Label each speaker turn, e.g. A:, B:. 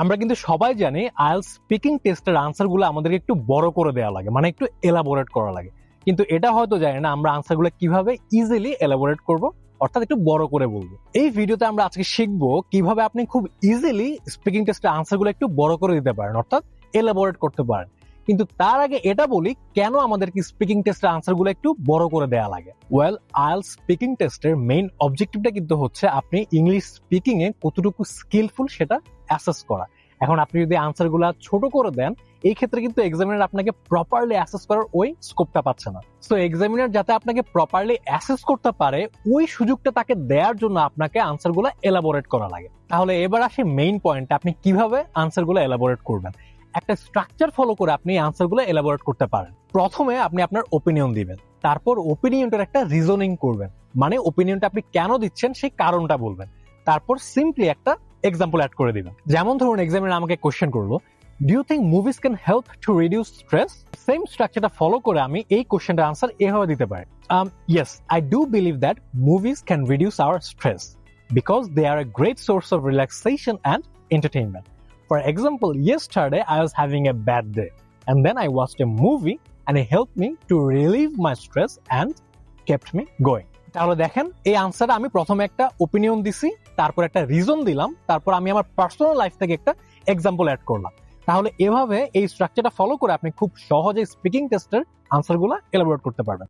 A: আমরা কিন্তু সবাই জানি আইএলটিএস স্পিকিং টেস্টের আনসারগুলো আমাদেরকে একটু বড় করে দেওয়া লাগে, মানে একটু এলাবোরেট করা লাগে। কিন্তু এটা হয়তো জানি না আমরা আনসারগুলো কিভাবে ইজিলি এলাবোরেট করব, অর্থাৎ একটু বড় করে বলবো। এই ভিডিওতে আমরা আজকে শিখবো কিভাবে আপনি খুব ইজিলি স্পিকিং টেস্টের আনসারগুলো একটু বড় করে দিতে পারেন, অর্থাৎ এলাবোরেট করতে পারেন। কিন্তু তার আগে এটা বলি কেন আমাদেরকে স্পিকিং টেস্টের আনসারগুলো একটু বড় করে দেওয়া লাগে। ওয়েল, আইএলটিএস স্পিকিং টেস্টের মেইন অবজেক্টিভটা কিন্তু হচ্ছে আপনি ইংলিশ স্পিকিং এ কতটুকু স্কিলফুল সেটা অ্যাসেস করা। এখন আপনি যদি আনসারগুলা ছোট করে দেন, এই ক্ষেত্রে কিন্তু এক্সামিনার আপনাকে প্রপারলি অ্যাসেস করার ওই স্কোপটা পাচ্ছে না। সো এক্সামিনার যাতে আপনাকে প্রপারলি অ্যাসেস করতে পারে, ওই সুযোগটা তাকে দেওয়ার জন্য আপনাকে আনসারগুলো এলাবোরেট করা লাগে। তাহলে এবার আসি মেইন পয়েন্টে, আপনি কিভাবে আনসারগুলো এলাবোরেট করবেন। একটা স্ট্রাকচার ফলো করে আপনি আনসারগুলো এলাবোরেট করতে পারেন। প্রথমে আপনি আপনার ওপিনিয়ন দিবেন, তারপর ওপিনিয়নটার একটা রিজনিং করবেন, মানে ওপিনিয়নটা আপনি কেন দিচ্ছেন সেই কারণটা বলবেন। তারপর সিম্পলি একটা এক্সাম্পল অ্যাড করে দিবেন। যেমন ধরুন এক্সামিনার আমাকে কোশ্চেন করলো, do you think movies can help to reduce stress? Same স্ট্রাকচারটা ফলো করে আমি এই কোশ্চেনটার আনসার এভাবে দিতে পারি, yes, I do believe that movies can reduce our stress because they are a great source of relaxation and entertainment. For example, yesterday I was having a bad day and then I watched a movie and it helped me to relieve my stress and kept me going. তাহলে দেখেন এই আনসারে আমি প্রথমে একটা opinion দিছি, তারপর একটা reason দিলাম, তারপর আমি আমার পার্সোনাল লাইফ থেকে একটা এক্সাম্পল অ্যাড করলাম। তাহলে এভাবে এই স্ট্রাকচারটা ফলো করে আপনি খুব সহজে স্পিকিং টেস্টের আনসারগুলো এলাবোরেট করতে পারবেন।